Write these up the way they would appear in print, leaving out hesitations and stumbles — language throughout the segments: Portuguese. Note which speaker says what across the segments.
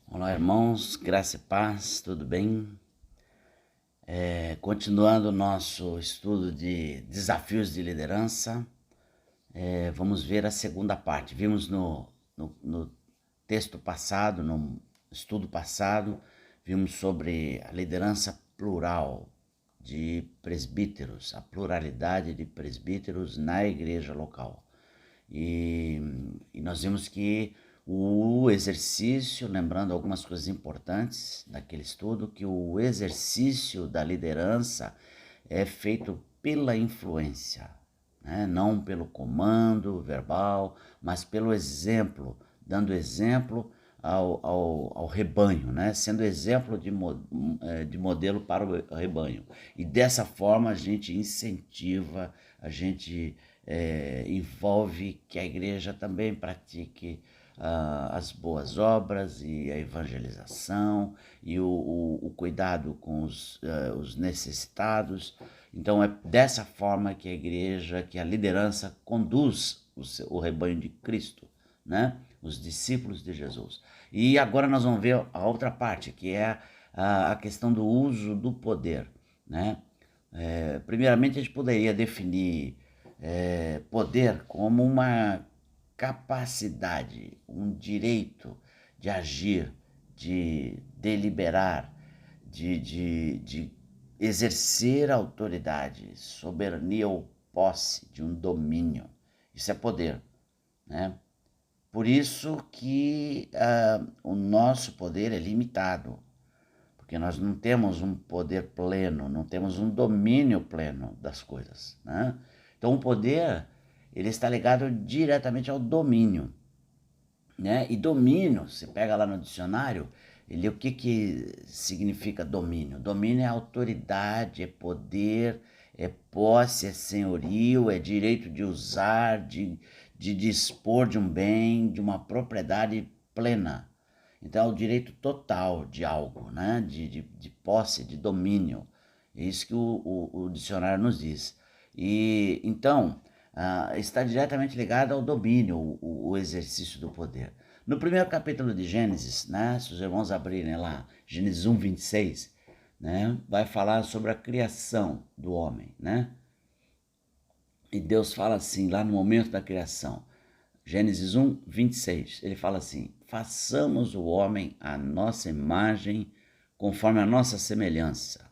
Speaker 1: Olá, irmãos, graça e paz, tudo bem? Continuando o nosso estudo de desafios de liderança, vamos ver a segunda parte. Vimos no texto passado, no estudo passado, vimos sobre a liderança plural de presbíteros, a pluralidade de presbíteros na igreja local. E nós vimos que o exercício, lembrando algumas coisas importantes daquele estudo, que o exercício da liderança é feito pela influência, né? Não pelo comando verbal, mas pelo exemplo, dando exemplo ao rebanho, né? Sendo exemplo de modelo para o rebanho. E dessa forma a gente incentiva, a gente envolve que a igreja também pratique as boas obras e a evangelização e o cuidado com os necessitados. Então é dessa forma que a igreja, que a liderança conduz o rebanho de Cristo, né? Os discípulos de Jesus. E agora nós vamos ver a outra parte, que é a questão do uso do poder, né? Primeiramente a gente poderia definir poder como uma capacidade, um direito de agir, de deliberar, de exercer autoridade, soberania ou posse de um domínio. Isso é poder, né? Por isso que o nosso poder é limitado, porque nós não temos um poder pleno, não temos um domínio pleno das coisas, né? Então o poder, ele está ligado diretamente ao domínio, né? E domínio, você pega lá no dicionário, o que significa domínio? Domínio é autoridade, é poder, é posse, é senhorio, é direito de usar, de dispor de um bem, de uma propriedade plena. Então é o direito total de algo, né? De posse, de domínio. É isso que o dicionário nos diz. E então está diretamente ligado ao domínio, o exercício do poder. No primeiro capítulo de Gênesis, né, se os irmãos abrirem lá, Gênesis 1, 26, né, vai falar sobre a criação do homem, né? E Deus fala assim, lá no momento da criação, Gênesis 1, 26, ele fala assim: façamos o homem à nossa imagem, conforme a nossa semelhança.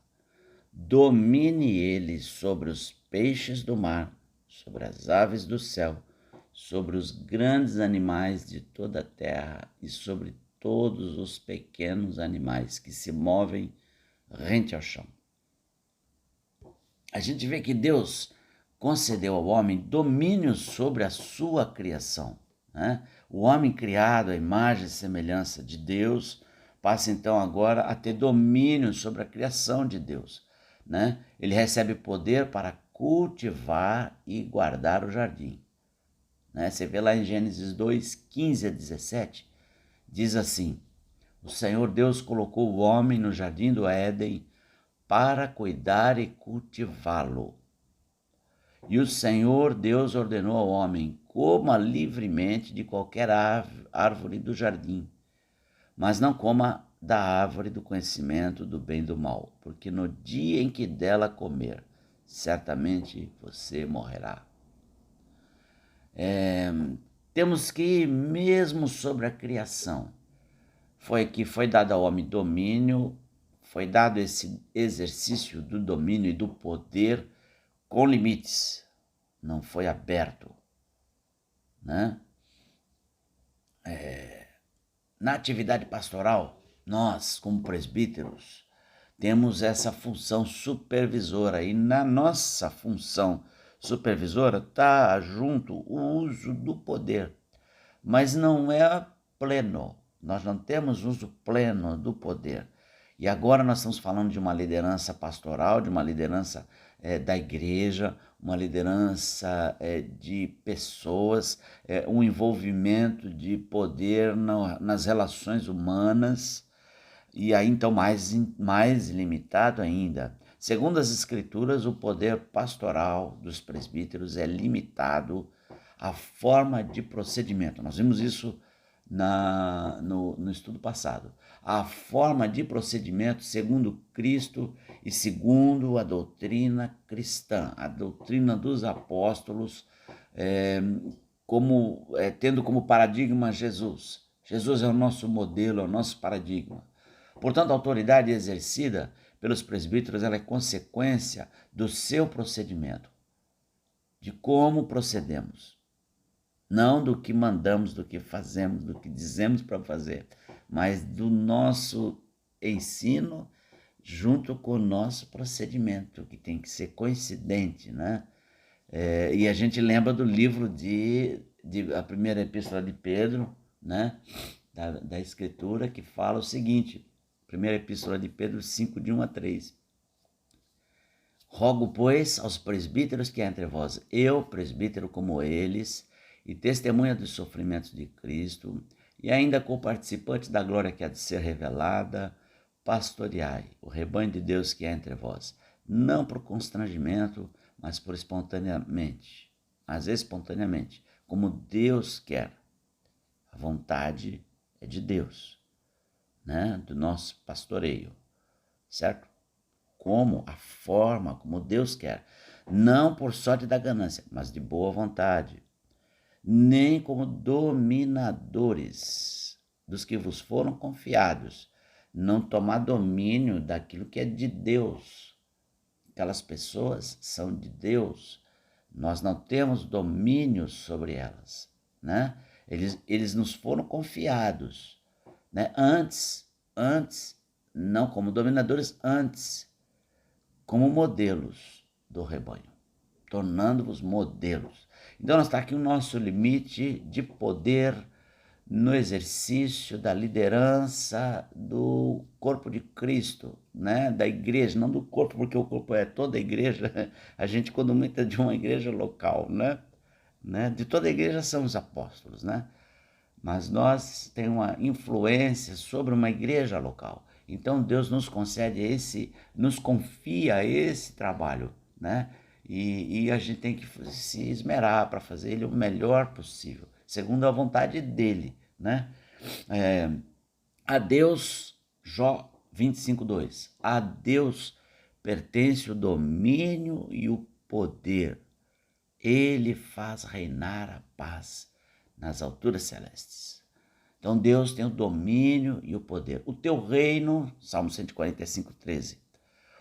Speaker 1: Domine ele sobre os peixes do mar, sobre as aves do céu, sobre os grandes animais de toda a terra e sobre todos os pequenos animais que se movem rente ao chão. A gente vê que Deus concedeu ao homem domínio sobre a sua criação, né? O homem criado à imagem e semelhança de Deus passa então agora a ter domínio sobre a criação de Deus, né? Ele recebe poder para cultivar e guardar o jardim, né? Você vê lá em Gênesis 2, 15 a 17, diz assim: o Senhor Deus colocou o homem no jardim do Éden para cuidar e cultivá-lo. E o Senhor Deus ordenou ao homem: coma livremente de qualquer árvore do jardim, mas não coma da árvore do conhecimento do bem e do mal, porque no dia em que dela comer, certamente você morrerá. Temos que, mesmo sobre a criação, foi dado ao homem domínio, foi dado esse exercício do domínio e do poder com limites, não foi aberto, né? Na atividade pastoral, nós, como presbíteros, temos essa função supervisora e na nossa função supervisora está junto o uso do poder, mas não é pleno. Nós não temos uso pleno do poder. E agora nós estamos falando de uma liderança pastoral, de uma liderança da igreja, uma liderança de pessoas, um envolvimento de poder nas relações humanas, e aí então mais limitado ainda. Segundo as Escrituras, o poder pastoral dos presbíteros é limitado à forma de procedimento. Nós vimos isso no estudo passado. A forma de procedimento segundo Cristo e segundo a doutrina cristã, a doutrina dos apóstolos, tendo como paradigma Jesus. Jesus é o nosso modelo, é o nosso paradigma. Portanto, a autoridade exercida pelos presbíteros ela é consequência do seu procedimento, de como procedemos. Não do que mandamos, do que fazemos, do que dizemos para fazer, mas do nosso ensino junto com o nosso procedimento, que tem que ser coincidente, né? E a gente lembra do livro a primeira epístola de Pedro, né? Da Escritura, que fala o seguinte, primeira epístola de Pedro 5, de 1 a 3. Rogo, pois, aos presbíteros que há entre vós, eu, presbítero como eles, e testemunha dos sofrimentos de Cristo, e ainda co-participante da glória que há de ser revelada, pastoreai o rebanho de Deus que há entre vós, não por constrangimento, mas por espontaneamente, como Deus quer. A vontade é de Deus, né? Do nosso pastoreio, certo? Como a forma, como Deus quer, não por sorte da ganância, mas de boa vontade, nem como dominadores dos que vos foram confiados, não tomar domínio daquilo que é de Deus. Aquelas pessoas são de Deus, nós não temos domínio sobre elas, né? Eles nos foram confiados, né? Antes, não como dominadores, antes, como modelos do rebanho, tornando-vos modelos. Então, nós está aqui o nosso limite de poder no exercício da liderança do corpo de Cristo, né? Da igreja, não do corpo, porque o corpo é toda a igreja, a gente comenta de uma igreja local, né? De toda a igreja são os apóstolos, né? Mas nós temos uma influência sobre uma igreja local. Então Deus nos concede nos confia esse trabalho, né? E a gente tem que se esmerar para fazer ele o melhor possível, segundo a vontade dele, né? A Deus, Jó 25:2, a Deus pertence o domínio e o poder. Ele faz reinar a paz nas alturas celestes. Então Deus tem o domínio e o poder. O teu reino, Salmo 145:13,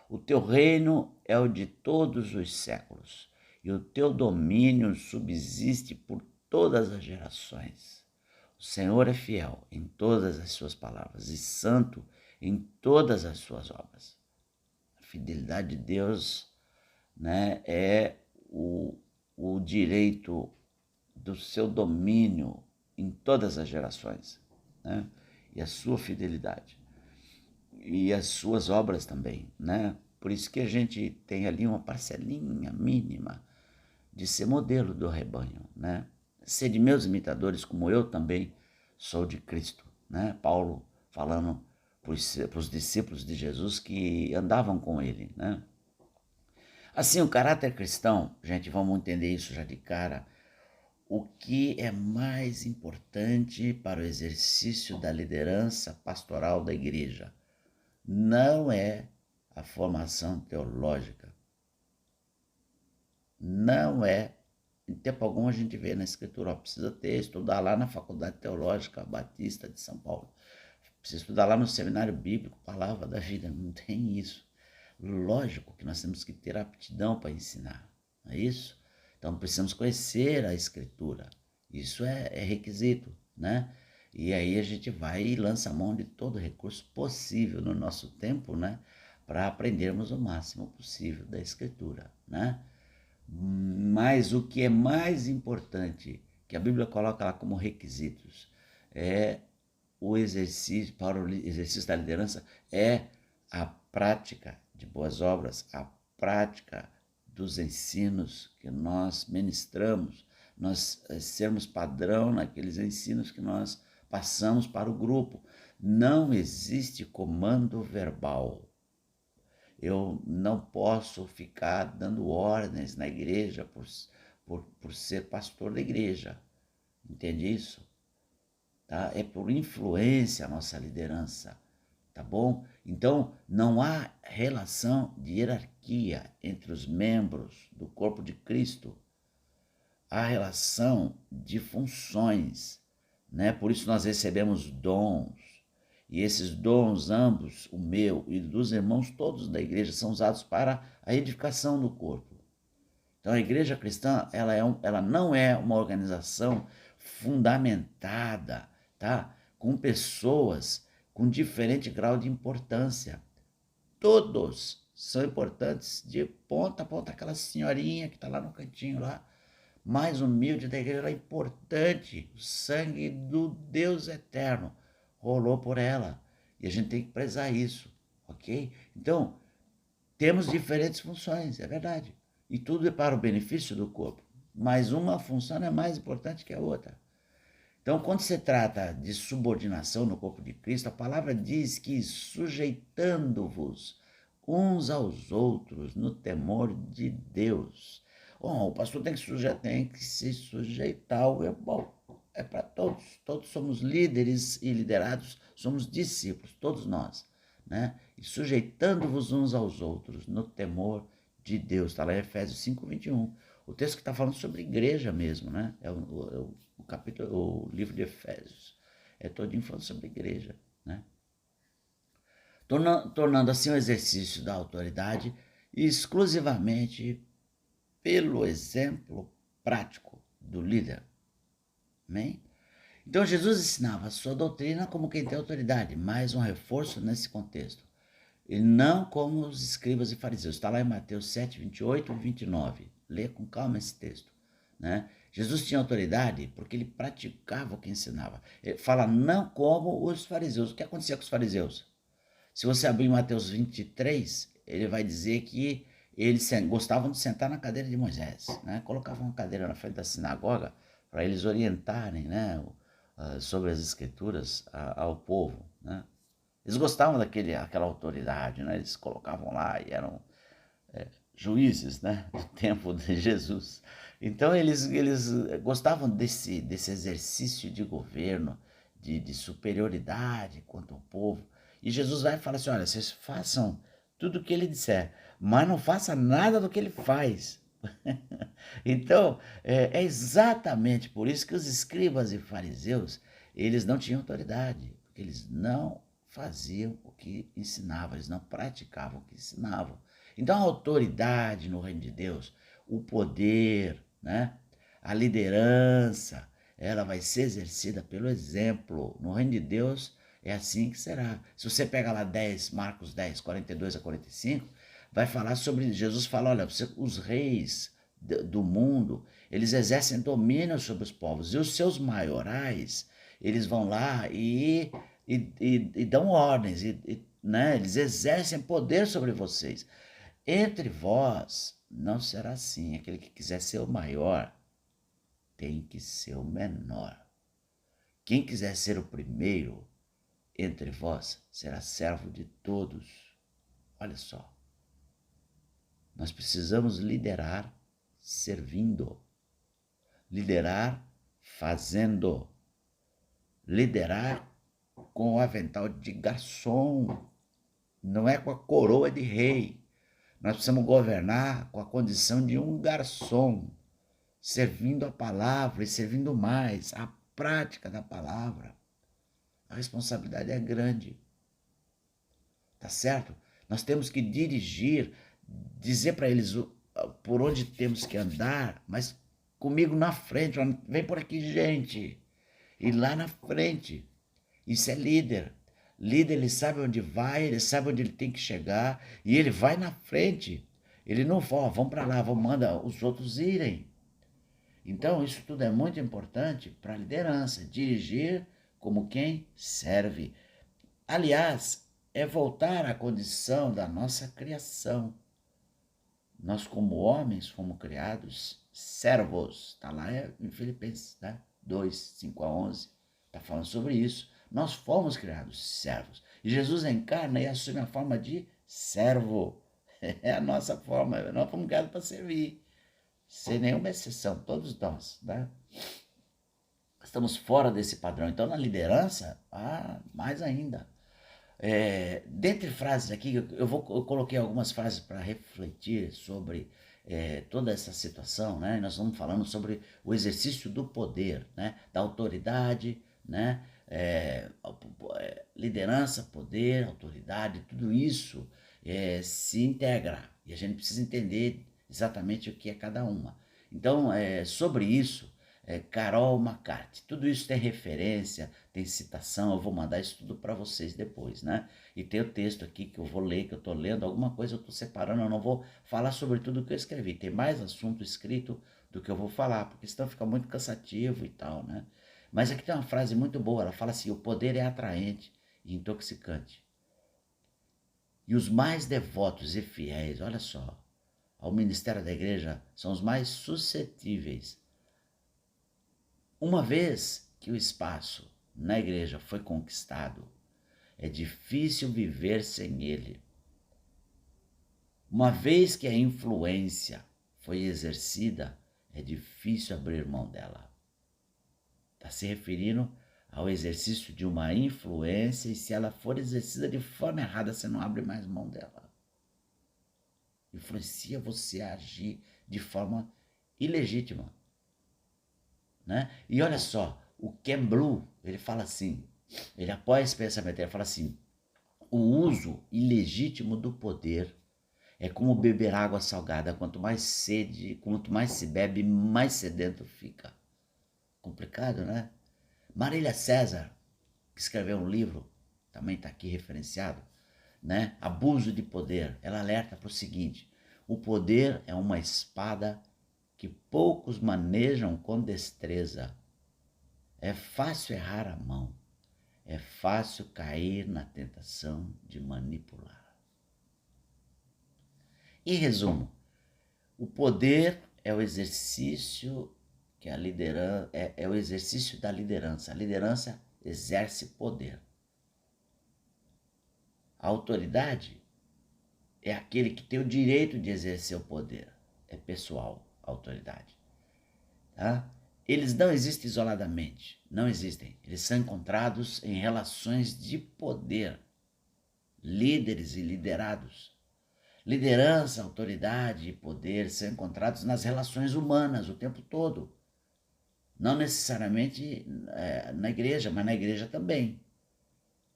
Speaker 1: o teu reino é o de todos os séculos, e o teu domínio subsiste por todas as gerações. O Senhor é fiel em todas as suas palavras e santo em todas as suas obras. A fidelidade de Deus, né, é o direito do seu domínio em todas as gerações, né? E a sua fidelidade. E as suas obras também, né? Por isso que a gente tem ali uma parcelinha mínima de ser modelo do rebanho, né? Ser de meus imitadores, como eu também sou de Cristo, né? Paulo falando para os discípulos de Jesus que andavam com ele, né? Assim, o caráter cristão, gente, vamos entender isso já de cara. O que é mais importante para o exercício da liderança pastoral da igreja? Não é a formação teológica. Não é. Em tempo algum a gente vê na escritura, precisa estudar lá na Faculdade Teológica Batista de São Paulo. Precisa estudar lá no Seminário Bíblico, Palavra da Vida. Não tem isso. Lógico que nós temos que ter aptidão para ensinar, não é isso? Então precisamos conhecer a Escritura, isso é requisito, né? E aí a gente vai e lança a mão de todo recurso possível no nosso tempo, né? Para aprendermos o máximo possível da Escritura, né? Mas o que é mais importante, que a Bíblia coloca lá como requisitos, é o exercício, para o exercício da liderança, é a prática de boas obras, a prática dos ensinos que nós ministramos, nós sermos padrão naqueles ensinos que nós passamos para o grupo. Não existe comando verbal. Eu não posso ficar dando ordens na igreja por ser pastor da igreja. Entende isso? tá? É por influência a nossa liderança, tá bom? Então, não há relação de hierarquia entre os membros do corpo de Cristo. Há relação de funções, né? Por isso nós recebemos dons. E esses dons, ambos, o meu e dos irmãos todos da igreja, são usados para a edificação do corpo. Então a igreja cristã, ela não é uma organização fundamentada, tá? Com pessoas com diferente grau de importância. Todos são importantes de ponta a ponta. Aquela senhorinha que está lá no cantinho lá, mais humilde da igreja, ela é importante. O sangue do Deus eterno rolou por ela. E a gente tem que prezar isso, ok? Então, temos diferentes funções, é verdade. E tudo é para o benefício do corpo. Mas uma função é mais importante que a outra. Então, quando se trata de subordinação no corpo de Cristo, a palavra diz que sujeitando-vos uns aos outros no temor de Deus. Bom, o pastor tem que se sujeitar ao irmão. É para todos. Todos somos líderes e liderados, somos discípulos, todos nós. Né? E sujeitando-vos uns aos outros no temor de Deus. Está lá em Efésios 5:21. O texto que está falando sobre igreja mesmo, né? É o capítulo, o livro de Efésios. É todinho falando sobre igreja, né? Tornando assim o exercício da autoridade exclusivamente pelo exemplo prático do líder. Amém? Então Jesus ensinava a sua doutrina como quem tem autoridade, mais um reforço nesse contexto. E não como os escribas e fariseus. Está lá em Mateus 7, 28 e 29. Lê com calma esse texto. Né? Jesus tinha autoridade porque ele praticava o que ensinava. Ele fala não como os fariseus. O que acontecia com os fariseus? Se você abrir Mateus 23, ele vai dizer que eles gostavam de sentar na cadeira de Moisés. Né? Colocavam uma cadeira na frente da sinagoga para eles orientarem, né, sobre as escrituras ao povo. Né? Eles gostavam daquela autoridade, né? Eles colocavam lá e eram juízes, né? Do tempo de Jesus. Então eles gostavam desse exercício de governo, de superioridade quanto ao povo. E Jesus vai falar assim, olha, vocês façam tudo o que ele disser, mas não faça nada do que ele faz. Então, é exatamente por isso que os escribas e fariseus, eles não tinham autoridade, porque eles não faziam o que ensinavam, eles não praticavam o que ensinavam. Então a autoridade no reino de Deus, o poder, né, a liderança, ela vai ser exercida pelo exemplo. No reino de Deus é assim que será. Se você pega lá Marcos 10, 42 a 45, vai falar sobre, Jesus fala, olha, os reis do mundo, eles exercem domínio sobre os povos, e os seus maiorais, eles vão lá e dão ordens, né? Eles exercem poder sobre vocês. Entre vós não será assim. Aquele que quiser ser o maior tem que ser o menor. Quem quiser ser o primeiro entre vós será servo de todos. Olha só. Nós precisamos liderar servindo. Liderar fazendo. Liderar com o avental de garçom. Não é com a coroa de rei. Nós precisamos governar com a condição de um garçom, servindo a palavra e servindo mais, a prática da palavra. A responsabilidade é grande. Tá certo? Nós temos que dirigir, dizer para eles por onde temos que andar, mas comigo na frente. Vem por aqui, gente. E lá na frente. Isso é líder. Líder, ele sabe onde vai, ele sabe onde ele tem que chegar e ele vai na frente. Ele não fala, vamos para lá, manda os outros irem. Então, isso tudo é muito importante para a liderança, dirigir como quem serve. Aliás, é voltar à condição da nossa criação. Nós, como homens, fomos criados servos. Está lá em Filipenses, né? 2, 5 a 11. Está falando sobre isso. Nós fomos criados servos. E Jesus encarna e assume a forma de servo. É a nossa forma. Nós fomos criados para servir. Sem nenhuma exceção, todos nós. Né? estamos fora desse padrão. Então, na liderança, mais ainda. Dentre frases aqui, eu coloquei algumas frases para refletir sobre toda essa situação, né? Nós estamos falando sobre o exercício do poder, né? Da autoridade, né? Liderança, poder, autoridade, tudo isso se integra e a gente precisa entender exatamente o que é cada uma. Então, sobre isso, Carol McCarthy, tudo isso tem referência, tem citação, eu vou mandar isso tudo para vocês depois, né? E tem o texto aqui que eu vou ler, que eu estou lendo, alguma coisa eu estou separando, eu não vou falar sobre tudo que eu escrevi, tem mais assunto escrito do que eu vou falar, porque senão fica muito cansativo e tal, né? Mas aqui tem uma frase muito boa, ela fala assim, o poder é atraente e intoxicante. E os mais devotos e fiéis, olha só, ao ministério da igreja, são os mais suscetíveis. Uma vez que o espaço na igreja foi conquistado, é difícil viver sem ele. Uma vez que a influência foi exercida, é difícil abrir mão dela. Está se referindo ao exercício de uma influência e se ela for exercida de forma errada, você não abre mais mão dela. Influencia você a agir de forma ilegítima. Né? E olha só, o Ken Blue, ele fala assim, ele apoia esse pensamento, ele fala assim, o uso ilegítimo do poder é como beber água salgada, quanto mais se bebe, mais sedento fica. Complicado, né? Marília César, que escreveu um livro, também está aqui referenciado, né? Abuso de poder, ela alerta para o seguinte, o poder é uma espada que poucos manejam com destreza. É fácil errar a mão, é fácil cair na tentação de manipular. Em resumo, o poder é o exercício que a liderança é o exercício da liderança. A liderança exerce poder. A autoridade é aquele que tem o direito de exercer o poder. É pessoal, a autoridade. Tá? Eles não existem isoladamente, não existem. Eles são encontrados em relações de poder, líderes e liderados. Liderança, autoridade e poder são encontrados nas relações humanas o tempo todo. Não necessariamente na igreja, mas na igreja também.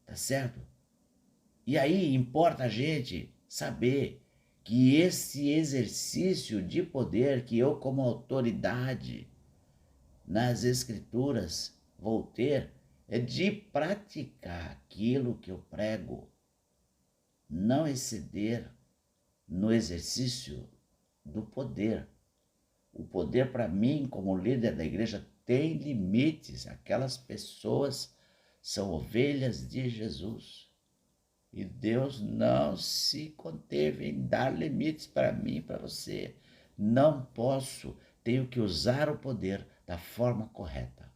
Speaker 1: Tá certo? E aí importa a gente saber que esse exercício de poder que eu, como autoridade nas escrituras, vou ter, é de praticar aquilo que eu prego, não exceder no exercício do poder. O poder, para mim, como líder da igreja, tem limites. Aquelas pessoas são ovelhas de Jesus. E Deus não se conteve em dar limites para mim e para você. Não posso, tenho que usar o poder da forma correta.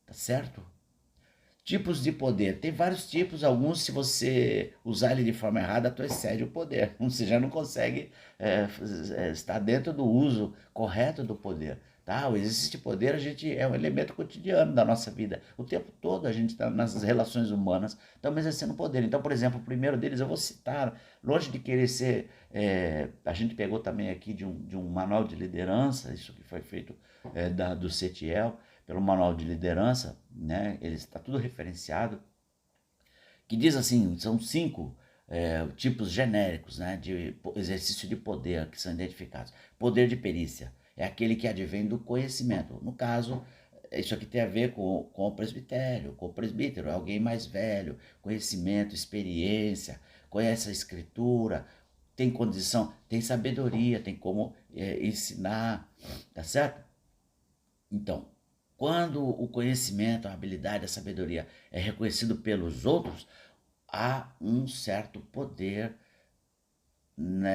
Speaker 1: Tá certo? Tipos de poder. Tem vários tipos, alguns se você usar ele de forma errada, tu excede o poder. Você já não consegue estar dentro do uso correto do poder. Tá? O exercício de poder é um elemento cotidiano da nossa vida. O tempo todo a gente está nas relações humanas, estamos exercendo poder. Então, por exemplo, o primeiro deles eu vou citar, longe de querer ser... a gente pegou também aqui de um manual de liderança, isso que foi feito do CETIEL, pelo manual de liderança, né? Ele está tudo referenciado, que diz assim, são 5 tipos genéricos, né, de exercício de poder que são identificados. Poder de perícia é aquele que advém do conhecimento. No caso, isso aqui tem a ver com o presbitério, com o presbítero, é alguém mais velho, conhecimento, experiência, conhece a escritura, tem condição, tem sabedoria, tem como ensinar, tá certo? Então, quando o conhecimento, a habilidade, a sabedoria é reconhecido pelos outros, há um certo poder no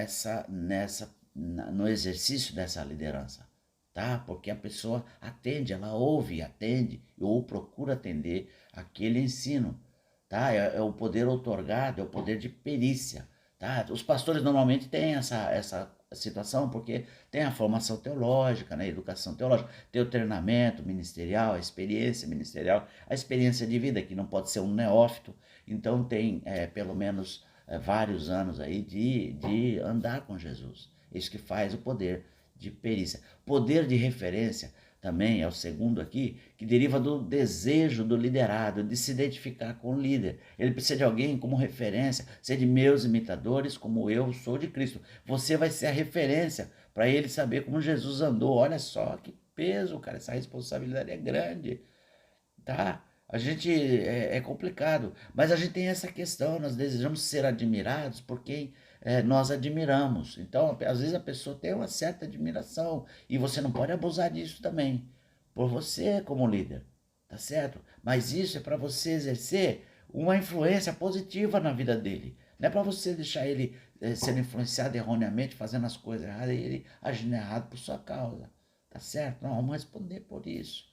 Speaker 1: exercício dessa liderança, tá? Porque a pessoa atende, ela ouve, atende ou procura atender aquele ensino, tá? É o poder outorgado, é o poder de perícia, tá? Os pastores normalmente têm essa situação, porque tem a formação teológica, né, a educação teológica, tem o treinamento ministerial, a experiência ministerial, a experiência de vida, que não pode ser um neófito, então tem pelo menos vários anos aí de andar com Jesus. Isso que faz o poder de perícia. Poder de referência também é o segundo aqui, que deriva do desejo do liderado, de se identificar com o líder. Ele precisa de alguém como referência, ser de meus imitadores, como eu sou de Cristo. Você vai ser a referência para ele saber como Jesus andou. Olha só que peso, cara, essa responsabilidade é grande, tá? A gente é complicado, mas a gente tem essa questão, nós desejamos ser admirados por quem nós admiramos. Então, às vezes a pessoa tem uma certa admiração e você não pode abusar disso também, por você como líder, tá certo? Mas isso é para você exercer uma influência positiva na vida dele. Não é para você deixar ele sendo influenciado erroneamente, fazendo as coisas erradas e ele agindo errado por sua causa, tá certo? Não, vamos responder por isso,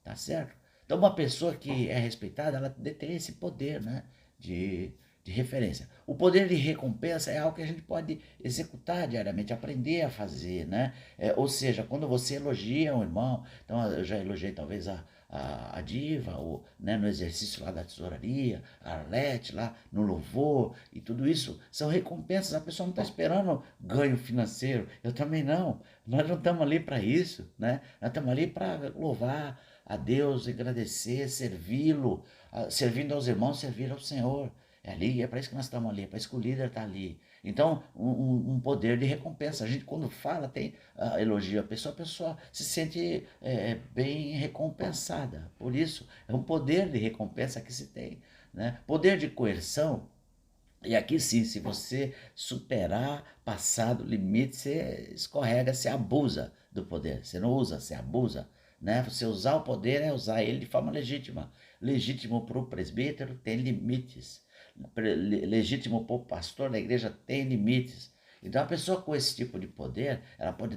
Speaker 1: tá certo? Então, uma pessoa que é respeitada, ela detém esse poder, né, de referência. O poder de recompensa é algo que a gente pode executar diariamente, aprender a fazer, né? Ou seja, quando você elogia um irmão, então eu já elogiei talvez a diva, ou, né, no exercício lá da tesouraria, a Arlete lá no louvor, e tudo isso são recompensas. A pessoa não está esperando ganho financeiro, eu também não. Nós não estamos ali para isso, né? Nós estamos ali para louvar a Deus, agradecer, servi-lo, servindo aos irmãos, servir ao Senhor. É ali, é para isso que nós estamos ali, é para isso que o líder está ali. Então, um poder de recompensa. A gente, quando fala, tem elogio a pessoa se sente bem recompensada. Por isso, é um poder de recompensa que se tem, né? Poder de coerção. E aqui sim, se você superar, passar do limite, você escorrega, você abusa do poder. Você não usa, você abusa, né? Você usar o poder é usar ele de forma legítima. Legítimo para o presbítero tem limites. Legítimo para o pastor da igreja tem limites. Então a pessoa com esse tipo de poder, ela pode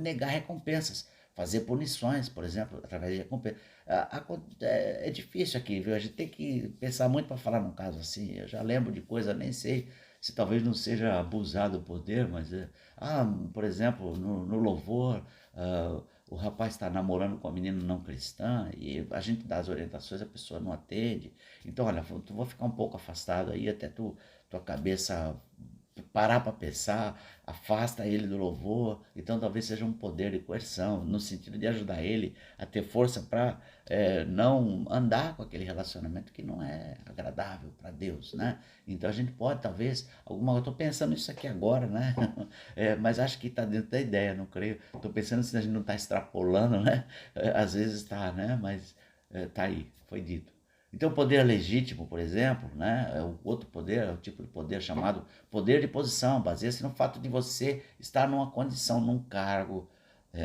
Speaker 1: negar recompensas, fazer punições, por exemplo, através de recompensa. É difícil aqui, viu? A gente tem que pensar muito para falar num caso assim. Eu já lembro de coisa, nem sei se talvez não seja abusado o poder, mas por exemplo, no louvor, o rapaz está namorando com uma menina não cristã e a gente dá as orientações, a pessoa não atende. Então, olha, tu vou ficar um pouco afastado aí até tua cabeça parar para pensar, afasta ele do louvor. Então talvez seja um poder de coerção, no sentido de ajudar ele a ter força para não andar com aquele relacionamento que não é agradável para Deus, né? Então a gente pode talvez, eu estou pensando nisso aqui agora, né? Mas acho que está dentro da ideia, não creio. Estou pensando se a gente não está extrapolando, né? Às vezes está, né? Mas está aí, foi dito. Então, o poder legítimo, por exemplo, né, é o outro poder, é o tipo de poder chamado poder de posição, baseia-se no fato de você estar numa condição, num cargo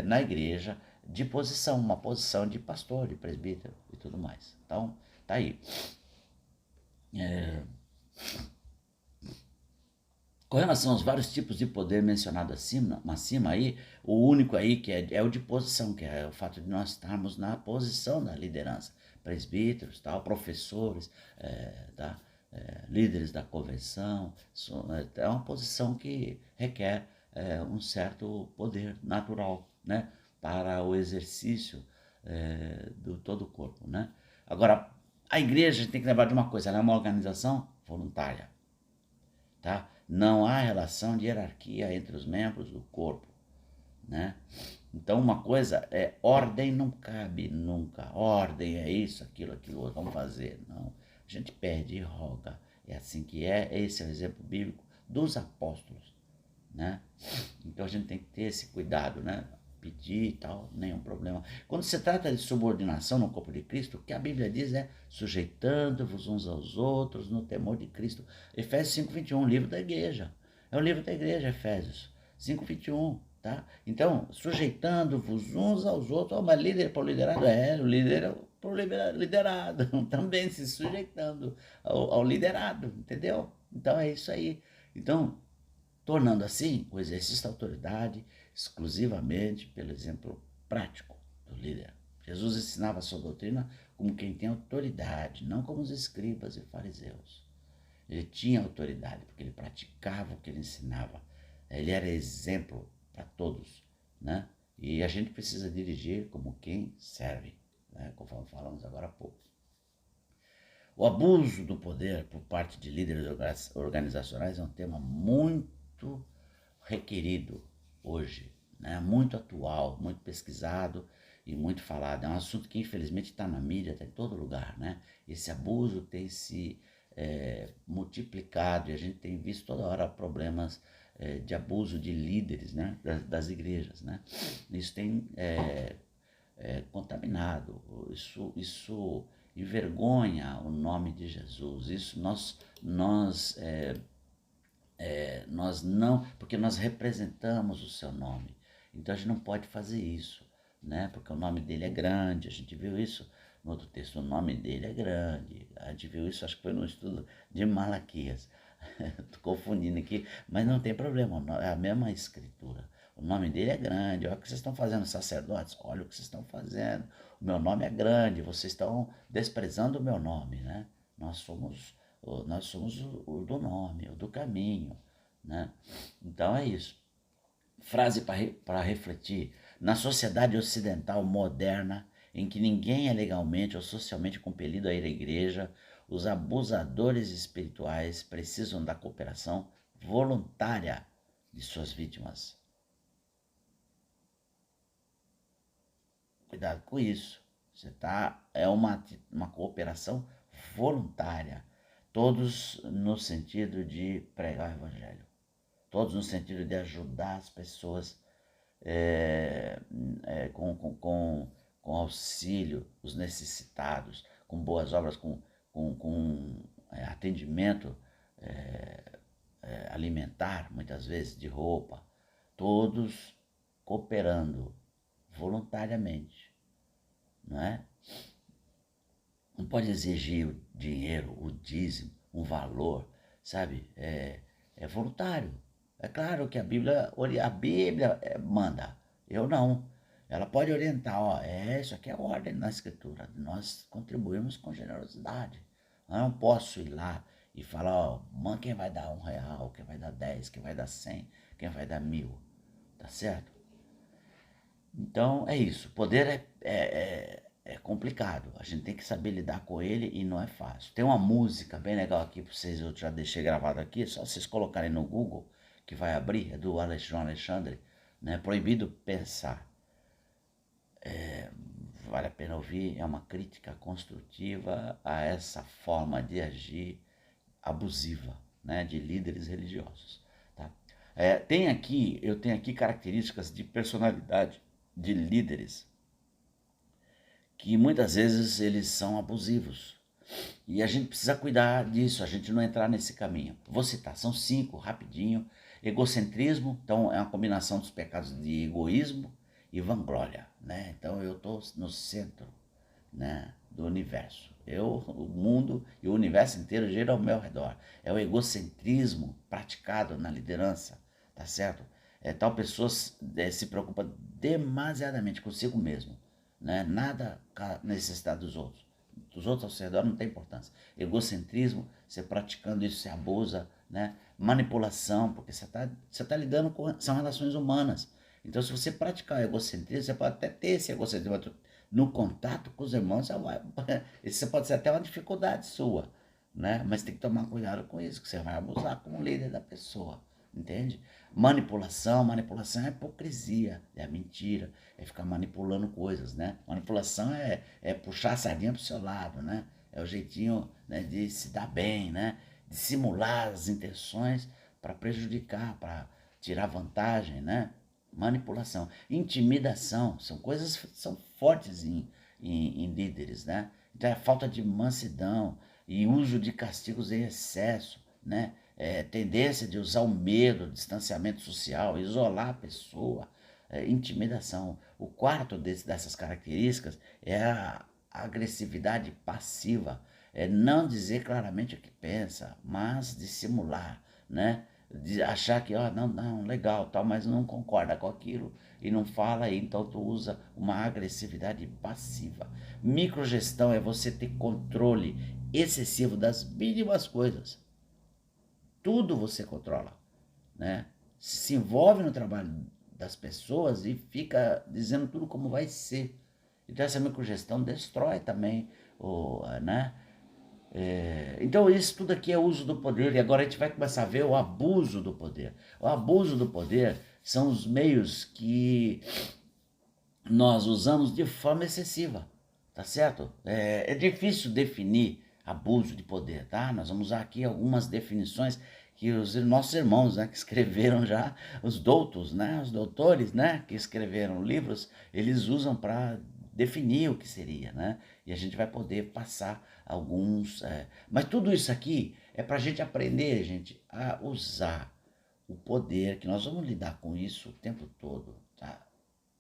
Speaker 1: na igreja de posição, uma posição de pastor, de presbítero e tudo mais. Então, tá aí. Com relação aos vários tipos de poder mencionado acima aí, o único aí que é o de posição, que é o fato de nós estarmos na posição da liderança, presbíteros, tal, professores, tá, líderes da convenção, é uma posição que requer um certo poder natural, né, para o exercício do todo o corpo, né. Agora, a igreja tem que lembrar de uma coisa, ela é uma organização voluntária. Tá? Não há relação de hierarquia entre os membros do corpo, né? Então uma coisa é ordem, não cabe nunca. Ordem é isso, aquilo outro, vamos fazer. Não, a gente pede e roga. É assim que é. Esse é o exemplo bíblico dos apóstolos, né? Então a gente tem que ter esse cuidado, né? Pedir e tal, nenhum problema. Quando se trata de subordinação no corpo de Cristo, o que a Bíblia diz é sujeitando-vos uns aos outros no temor de Cristo. Efésios 5:21, livro da igreja. É o livro da igreja, Efésios 5:21, tá? Então, sujeitando-vos uns aos outros, mas líder para o liderado? O líder é para o liderado, também se sujeitando ao liderado, entendeu? Então é isso aí. Então, tornando assim o exercício da autoridade exclusivamente pelo exemplo prático do líder. Jesus ensinava a sua doutrina como quem tem autoridade, não como os escribas e fariseus. Ele tinha autoridade porque ele praticava o que ele ensinava, Ele era exemplo para todos, né? E a gente precisa dirigir como quem serve, né? Conforme falamos agora há pouco. O abuso do poder por parte de líderes organizacionais é um tema muito requerido hoje, né? Muito atual, muito pesquisado e muito falado. É um assunto que infelizmente está na mídia, está em todo lugar, né? Esse abuso tem se multiplicado e a gente tem visto toda hora problemas de abuso de líderes, né? Das igrejas, né? Isso tem contaminado, isso envergonha o nome de Jesus. Isso nós não, porque nós representamos o seu nome. Então a gente não pode fazer isso, né? Porque o nome dele é grande. A gente viu isso no outro texto, o nome dele é grande. A gente viu isso, acho que foi no estudo de Malaquias. Estou confundindo aqui, mas não tem problema, é a mesma escritura. O nome dele é grande. Olha o que vocês estão fazendo, sacerdotes. Olha o que vocês estão fazendo. O meu nome é grande. Vocês estão desprezando o meu nome, né? Nós somos o do nome, o do caminho, né? Então é isso. Frase para refletir. Na sociedade ocidental moderna, em que ninguém é legalmente ou socialmente compelido a ir à igreja, os abusadores espirituais precisam da cooperação voluntária de suas vítimas. Cuidado com isso. É uma cooperação voluntária. Todos no sentido de pregar o evangelho. Todos no sentido de ajudar as pessoas com auxílio, os necessitados, com boas obras, com atendimento alimentar, muitas vezes de roupa, todos cooperando voluntariamente, não é? Não pode exigir o dinheiro, o dízimo, um valor, sabe? É voluntário. É claro que a Bíblia manda, eu não. Ela pode orientar, ó, isso aqui é ordem na Escritura. Nós contribuímos com generosidade. Eu não posso ir lá e falar, ó, mãe, quem vai dar R$1, quem vai dar 10, quem vai dar 100, quem vai dar 1.000, tá certo? Então é isso. Poder é complicado. A gente tem que saber lidar com ele e não é fácil. Tem uma música bem legal aqui para vocês, eu já deixei gravado aqui, só vocês colocarem no Google que vai abrir, é do João Alexandre, né? Proibido pensar. Vale a pena ouvir, é uma crítica construtiva a essa forma de agir abusiva, né, de líderes religiosos. Tá? Eu tenho aqui características de personalidade de líderes que muitas vezes eles são abusivos. E a gente precisa cuidar disso, a gente não entrar nesse caminho. Vou citar, são 5, rapidinho. Egocentrismo, então é uma combinação dos pecados de egoísmo e vanglória, né? Então eu estou no centro, né, do universo. O mundo e o universo inteiro gira ao meu redor. É o egocentrismo praticado na liderança, tá certo? Tal pessoa se preocupa demasiadamente consigo mesmo, né? Nada com a necessidade dos outros. Dos outros ao seu redor não tem importância. Egocentrismo, você praticando isso, você abusa, né? Manipulação, porque você tá lidando com são relações humanas. Então, se você praticar o egocentrismo, você pode até ter esse egocentrismo no contato com os irmãos, isso pode ser até uma dificuldade sua, né? Mas tem que tomar cuidado com isso, que você vai abusar como líder da pessoa, entende? Manipulação é hipocrisia, é a mentira, é ficar manipulando coisas, né? Manipulação é puxar a sardinha pro seu lado, né? É o jeitinho, né, de se dar bem, né? De simular as intenções para prejudicar, para tirar vantagem, né? Manipulação, intimidação, são coisas que são fortes em líderes, né? Então é falta de mansidão e uso de castigos em excesso, né? Tendência de usar o medo, distanciamento social, isolar a pessoa, intimidação. O quarto dessas características é a agressividade passiva, é não dizer claramente o que pensa, mas dissimular, né? De achar que, não, legal, tal, mas não concorda com aquilo e não fala, e então tu usa uma agressividade passiva. Microgestão é você ter controle excessivo das mínimas coisas. Tudo você controla, né? se envolve no trabalho das pessoas e fica dizendo tudo como vai ser. Então essa microgestão destrói também né? Então isso tudo aqui é uso do poder, e agora a gente vai começar a ver o abuso do poder. O abuso do poder são os meios que nós usamos de forma excessiva, tá certo? É difícil definir abuso de poder, tá? Nós vamos usar aqui algumas definições que os nossos irmãos, né, que escreveram já, os doutos, né, os doutores, né, que escreveram livros, eles usam para definir o que seria, né? E a gente vai poder passar alguns... Mas tudo isso aqui é para a gente aprender, gente, a usar o poder, que nós vamos lidar com isso o tempo todo, tá?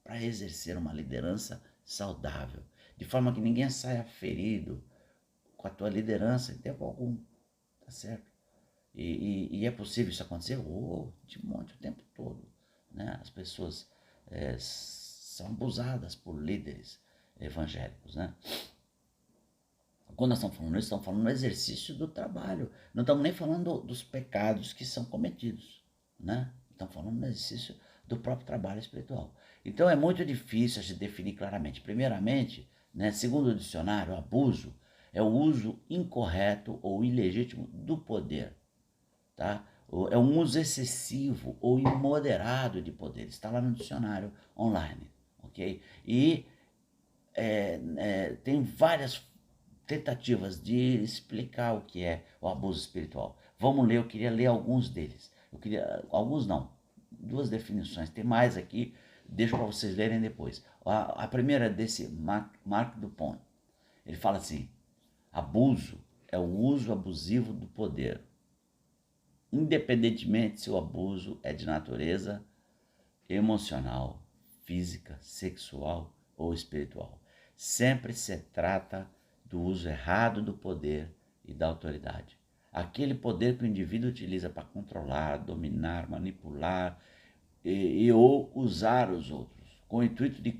Speaker 1: Para exercer uma liderança saudável, de forma que ninguém saia ferido com a tua liderança em tempo algum, tá certo? E é possível isso acontecer? De monte o tempo todo, né? As pessoas são abusadas por líderes evangélicos, né? Quando nós estamos falando isso, estamos falando no exercício do trabalho, não estamos nem falando dos pecados que são cometidos, né? Estamos falando no exercício do próprio trabalho espiritual. Então é muito difícil a gente definir claramente. Primeiramente, né, segundo o dicionário, abuso é o uso incorreto ou ilegítimo do poder, tá? É um uso excessivo ou imoderado de poder. Está lá no dicionário online, ok? E tem várias tentativas de explicar o que é o abuso espiritual. Vamos ler, eu queria ler alguns deles. Alguns não, duas definições. Tem mais aqui, deixo para vocês lerem depois. A primeira é desse Marc Dupont. Ele fala assim: abuso é o uso abusivo do poder, independentemente se o abuso é de natureza emocional, física, sexual ou espiritual. Sempre se trata do uso errado do poder e da autoridade. Aquele poder que o indivíduo utiliza para controlar, dominar, manipular ou usar os outros, com o intuito de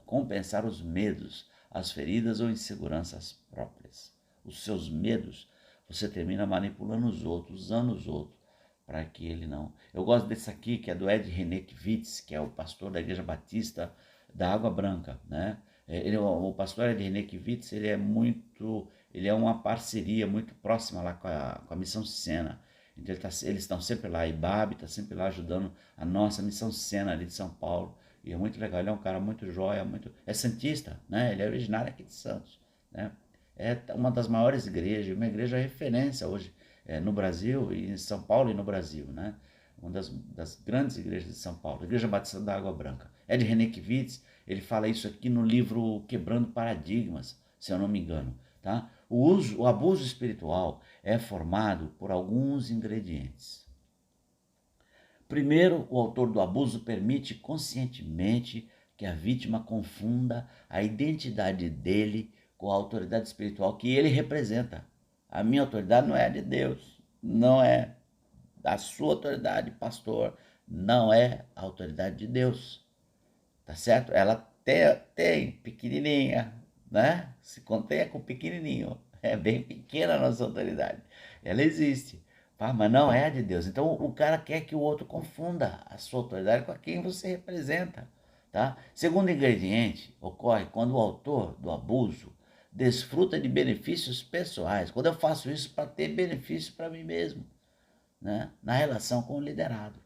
Speaker 1: compensar os medos, as feridas ou inseguranças próprias. Os seus medos, você termina manipulando os outros, usando os outros, para que ele não... Eu gosto desse aqui, que é do Ed Renekiewicz, que é o pastor da Igreja Batista da Água Branca, né? O pastor Ed Renekiewicz, ele é uma parceria muito próxima lá com a Missão Sena. Então eles estão sempre lá, IBAB está sempre lá ajudando a nossa Missão Sena ali de São Paulo. E é muito legal, ele é um cara muito joia, é santista, né? Ele é originário aqui de Santos, né? É uma das maiores igrejas, uma igreja referência hoje no Brasil, e em São Paulo e no Brasil, né? Uma das grandes igrejas de São Paulo, a Igreja Batista da Água Branca. Ed Renekiewicz, ele fala isso aqui no livro Quebrando Paradigmas, se eu não me engano, tá? O abuso espiritual é formado por alguns ingredientes. Primeiro, o autor do abuso permite conscientemente que a vítima confunda a identidade dele com a autoridade espiritual que ele representa. A minha autoridade não é a de Deus, não é a sua autoridade, pastor, não é a autoridade de Deus, tá certo? Ela tem pequenininha, né? Se contém com pequenininho, é bem pequena a nossa autoridade, ela existe, mas não é a de Deus. Então o cara quer que o outro confunda a sua autoridade com a quem você representa, tá? Segundo ingrediente ocorre quando o autor do abuso desfruta de benefícios pessoais, quando eu faço isso para ter benefício para mim mesmo, né? Na relação com o liderado.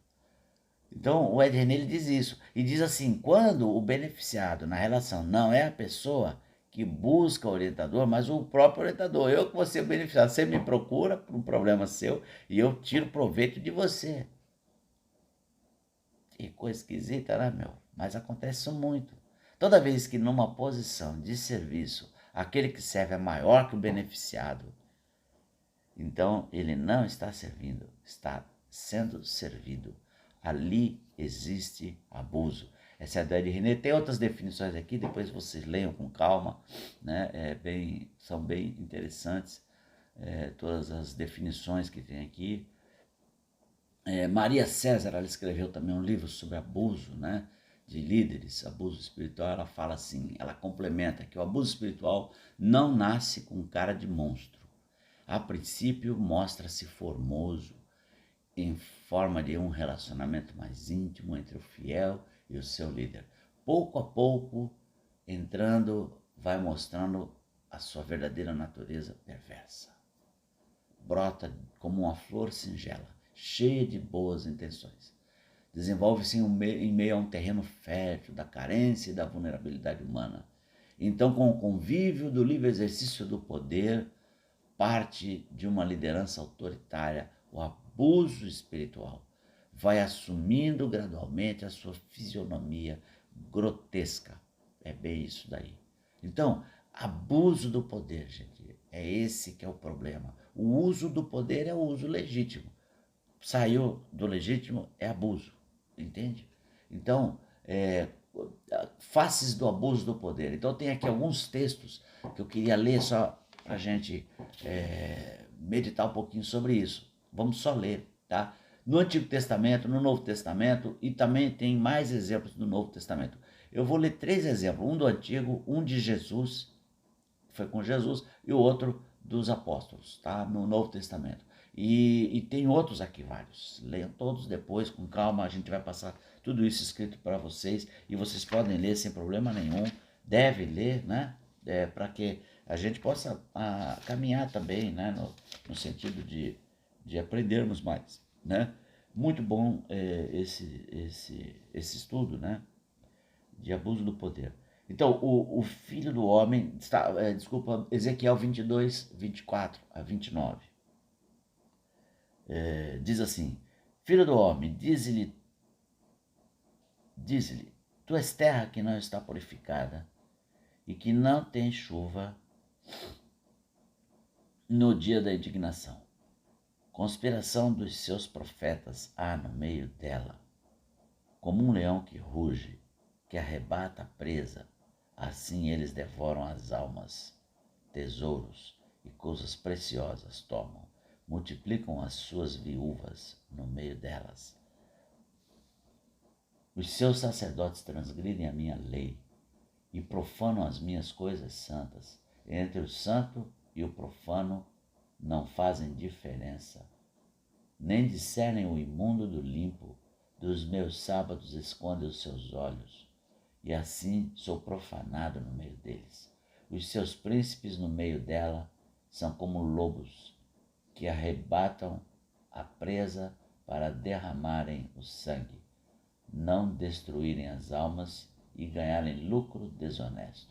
Speaker 1: Então o Ed René diz isso, e diz assim: quando o beneficiado na relação não é a pessoa que busca o orientador, mas o próprio orientador, eu que vou ser o beneficiado, você me procura por um problema seu e eu tiro proveito de você. Que coisa esquisita, né, meu? Mas acontece isso muito. Toda vez que numa posição de serviço, aquele que serve é maior que o beneficiado, então ele não está servindo, está sendo servido. Ali existe abuso. Essa é a ideia de René. Tem outras definições aqui, depois vocês leiam com calma, né? São bem interessantes todas as definições que tem aqui. Maria César, ela escreveu também um livro sobre abuso, né, de líderes, abuso espiritual. Ela fala assim, ela complementa que o abuso espiritual não nasce com cara de monstro. A princípio mostra-se formoso em forma de um relacionamento mais íntimo entre o fiel e o seu líder. Pouco a pouco, entrando, vai mostrando a sua verdadeira natureza perversa. Brota como uma flor singela, cheia de boas intenções. Desenvolve-se em meio a um terreno fértil da carência e da vulnerabilidade humana. Então, com o convívio do livre exercício do poder, parte de uma liderança autoritária, o abuso espiritual vai assumindo gradualmente a sua fisionomia grotesca. É bem isso daí. Então, abuso do poder, gente, é esse que é o problema. O uso do poder é o uso legítimo. Saiu do legítimo é abuso, entende? Então, faces do abuso do poder. Então, tem aqui alguns textos que eu queria ler só para a gente meditar um pouquinho sobre isso. Vamos só ler, tá? No Antigo Testamento, no Novo Testamento, e também tem mais exemplos do Novo Testamento. Eu vou ler 3 exemplos, um do Antigo, um de Jesus, foi com Jesus, e o outro dos apóstolos, tá? No Novo Testamento. E tem outros aqui, vários. Leiam todos depois, com calma, a gente vai passar tudo isso escrito para vocês, e vocês podem ler sem problema nenhum, deve ler, né? Para que a gente possa caminhar também, né? No sentido de aprendermos mais, né? Muito bom esse estudo, né? De abuso do poder. Então, o filho do homem, desculpa, Ezequiel 22, 24 a 29, diz assim: Filho do homem, diz-lhe, tu és terra que não está purificada e que não tem chuva no dia da indignação. Conspiração dos seus profetas há no meio dela, como um leão que ruge, que arrebata a presa, assim eles devoram as almas, tesouros e coisas preciosas tomam, multiplicam as suas viúvas no meio delas. Os seus sacerdotes transgridem a minha lei e profanam as minhas coisas santas. Entre o santo e o profano não fazem diferença, nem discernem o imundo do limpo. Dos meus sábados escondem os seus olhos, e assim sou profanado no meio deles. Os seus príncipes no meio dela são como lobos que arrebatam a presa para derramarem o sangue, não destruírem as almas e ganharem lucro desonesto.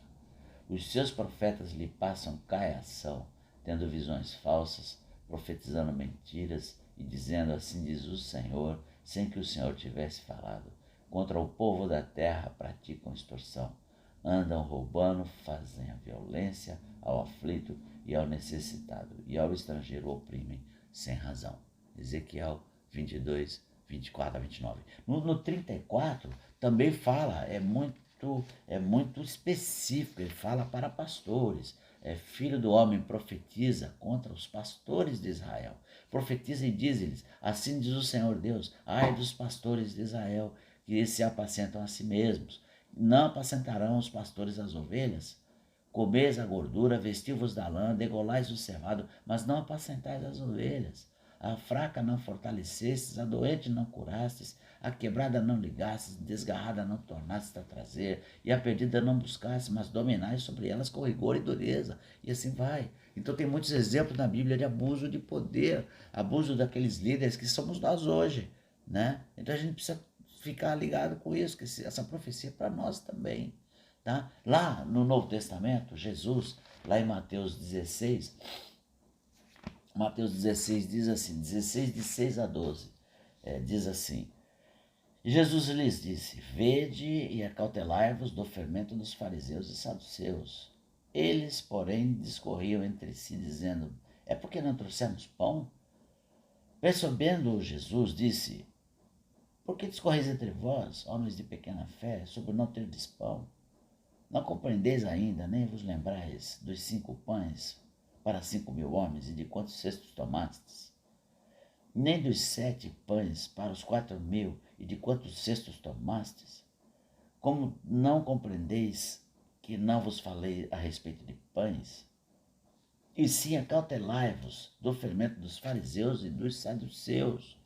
Speaker 1: Os seus profetas lhe passam caiação, tendo visões falsas, profetizando mentiras e dizendo assim diz o Senhor, sem que o Senhor tivesse falado. Contra o povo da terra praticam extorsão, andam roubando, fazem a violência ao aflito e ao necessitado, e ao estrangeiro oprimem sem razão. Ezequiel 22, 24 a 29. No 34 também fala, é muito específico, ele fala para pastores. Filho do homem, profetiza contra os pastores de Israel. Profetiza e diz-lhes, assim diz o Senhor Deus, ai dos pastores de Israel, que se apacentam a si mesmos. Não apacentarão os pastores as ovelhas? Comeis a gordura, vestivos da lã, degolais o cevado, mas não apacentais as ovelhas. A fraca não fortalecestes, a doente não curastes, a quebrada não ligastes, desgarrada não tornastes a trazer, e a perdida não buscastes, mas dominais sobre elas com rigor e dureza. E assim vai. Então tem muitos exemplos na Bíblia de abuso de poder, abuso daqueles líderes que somos nós hoje, né? Então a gente precisa ficar ligado com isso, que essa profecia é para nós também. Tá? Lá no Novo Testamento, Jesus, lá em Mateus 16 diz assim, 16 de 6 a 12, diz assim: Jesus lhes disse, vede e acautelai-vos do fermento dos fariseus e saduceus. Eles, porém, discorriam entre si, dizendo, é porque não trouxemos pão? Percebendo Jesus, disse, por que discorreis entre vós, homens de pequena fé, sobre não terdes pão? Não compreendeis ainda, nem vos lembrais dos 5 pães para 5.000 homens e de quantos cestos tomastes? Nem dos 7 pães para os 4.000 e de quantos cestos tomastes? Como não compreendeis que não vos falei a respeito de pães? E sim acautelai-vos do fermento dos fariseus e dos saduceus.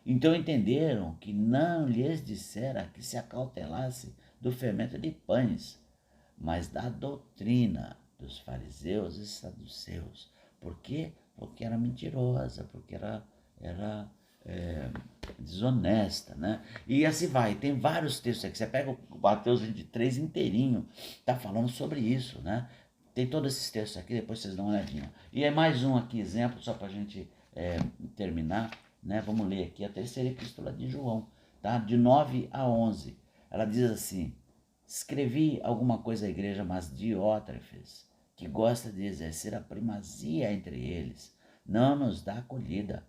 Speaker 1: Então entenderam que não lhes dissera que se acautelasse do fermento de pães, mas da doutrina dos fariseus e saduceus. Por quê? Porque era mentirosa, porque era é, desonesta, né? E assim vai, tem vários textos aqui. Você pega o Mateus 23 inteirinho, tá falando sobre isso, né? Tem todos esses textos aqui, depois vocês dão uma olhadinha. E é mais um aqui, exemplo, só para a gente terminar, né? Vamos ler aqui a terceira epístola de João, tá? De 9 a 11. Ela diz assim: escrevi alguma coisa à igreja, mas Diótrefes, que gosta de exercer a primazia entre eles, não nos dá acolhida.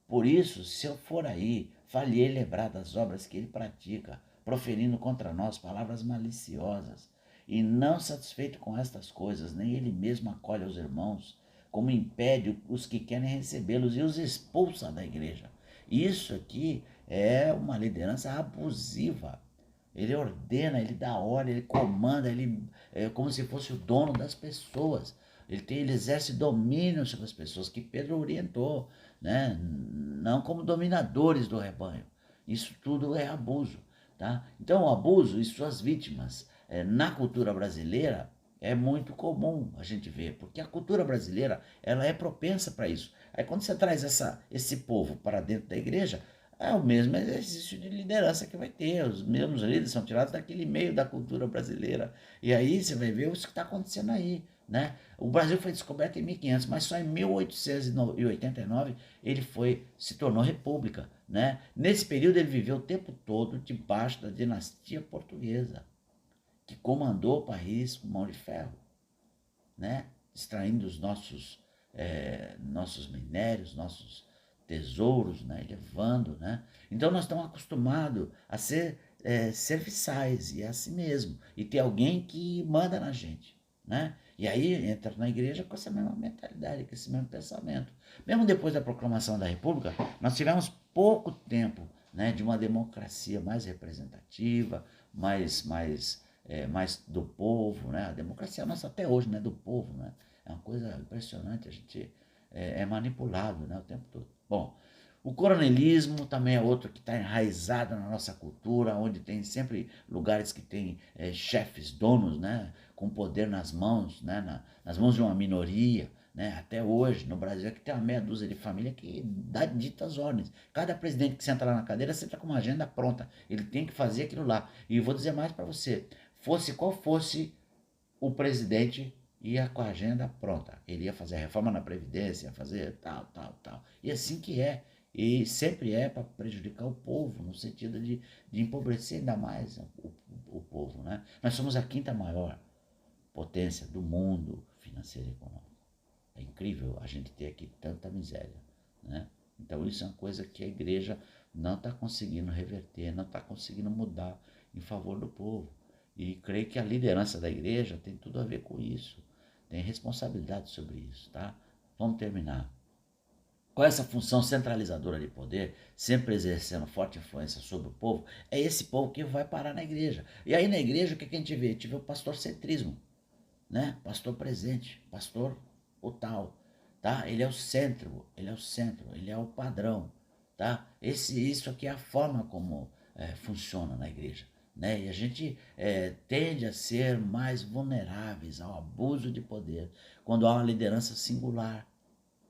Speaker 1: Por isso, se eu for aí, falhei lembrar das obras que ele pratica, proferindo contra nós palavras maliciosas. E não satisfeito com estas coisas, nem ele mesmo acolhe os irmãos, como impede os que querem recebê-los e os expulsa da igreja. Isso aqui é uma liderança abusiva. Ele ordena, ele dá ordem, ele comanda, ele é como se fosse o dono das pessoas. Ele exerce domínio sobre as pessoas, que Pedro orientou, né? Não como dominadores do rebanho. Isso tudo é abuso. Tá? Então, o abuso e suas vítimas na cultura brasileira é muito comum a gente ver, porque a cultura brasileira ela é propensa para isso. Aí quando você traz esse povo para dentro da igreja, é o mesmo exercício de liderança que vai ter. Os mesmos líderes são tirados daquele meio da cultura brasileira. E aí você vai ver isso que está acontecendo aí. Né? O Brasil foi descoberto em 1500, mas só em 1889 se tornou república. Né? Nesse período ele viveu o tempo todo debaixo da dinastia portuguesa, que comandou o país com mão de ferro, né? Extraindo os nossos minérios, nossos tesouros, né? Levando. Né? Então nós estamos acostumados a ser serviçais, e é assim mesmo, e ter alguém que manda na gente. Né? E aí entra na igreja com essa mesma mentalidade, com esse mesmo pensamento. Mesmo depois da proclamação da República, nós tivemos pouco tempo, né, de uma democracia mais representativa, mais do povo. Né? A democracia nossa até hoje não é do povo. Né? É uma coisa impressionante, a gente é manipulado, né, o tempo todo. Bom, o coronelismo também é outro que está enraizado na nossa cultura, onde tem sempre lugares que tem chefes, donos, né, com poder nas mãos, né, nas mãos de uma minoria. Né? Até hoje, no Brasil, aqui tem uma meia dúzia de família que dá ditas ordens. Cada presidente que senta lá na cadeira, senta com uma agenda pronta. Ele tem que fazer aquilo lá. E vou dizer mais para você, fosse qual fosse o presidente, ia com a agenda pronta. Ele ia fazer a reforma na Previdência, ia fazer tal, tal, tal. E assim que é. E sempre é para prejudicar o povo, no sentido de empobrecer ainda mais o povo. Né? Nós somos a quinta maior potência do mundo financeira e econômica. É incrível a gente ter aqui tanta miséria. Né? Então isso é uma coisa que a igreja não está conseguindo reverter, não está conseguindo mudar em favor do povo. E creio que a liderança da igreja tem tudo a ver com isso. Tem responsabilidade sobre isso, tá? Vamos terminar. Com essa função centralizadora de poder, sempre exercendo forte influência sobre o povo, é esse povo que vai parar na igreja. E aí na igreja o que a gente vê? A gente vê o pastorcentrismo, né? Pastor presente, pastor o tal, tá? Ele é o centro, ele é o padrão, tá? Isso aqui é a forma como funciona na igreja. Né? E a gente tende a ser mais vulneráveis ao abuso de poder quando há uma liderança singular.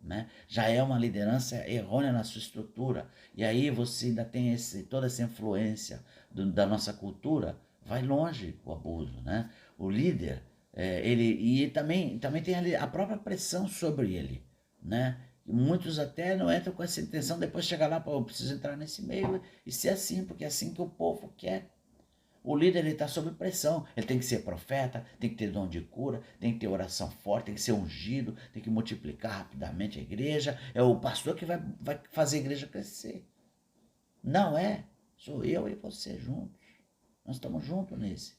Speaker 1: Né? Já é uma liderança errônea na sua estrutura, e aí você ainda tem toda essa influência da nossa cultura, vai longe o abuso. Né? O líder, e também tem a própria pressão sobre ele. Né? Muitos até não entram com essa intenção, depois chegar lá, eu preciso entrar nesse meio e ser assim, porque é assim que o povo quer. O líder está sob pressão, ele tem que ser profeta, tem que ter dom de cura, tem que ter oração forte, tem que ser ungido, tem que multiplicar rapidamente a igreja. É o pastor que vai fazer a igreja crescer. Não é, sou eu e você juntos. Nós estamos juntos nesse,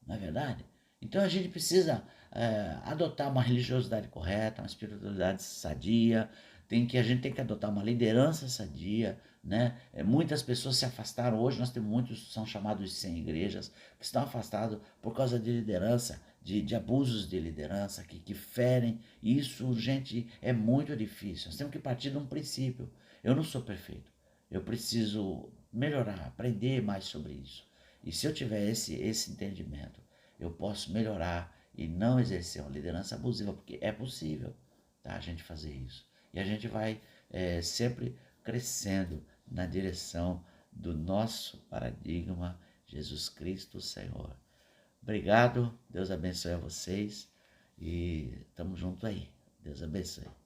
Speaker 1: não é verdade? Então a gente precisa adotar uma religiosidade correta, uma espiritualidade sadia, a gente tem que adotar uma liderança sadia. Né? Muitas pessoas se afastaram, hoje nós temos muitos, são chamados sem igrejas, que estão afastados por causa de liderança, de abusos de liderança que ferem. Isso, gente, é muito difícil. Nós temos que partir de um princípio. Eu não sou perfeito. eu preciso melhorar, aprender mais sobre isso. E se eu tiver esse entendimento, eu posso melhorar e não exercer uma liderança abusiva, porque é possível, tá, a gente fazer isso. E a gente vai sempre crescendo na direção do nosso paradigma, Jesus Cristo, Senhor. Obrigado, Deus abençoe a vocês e estamos juntos aí. Deus abençoe.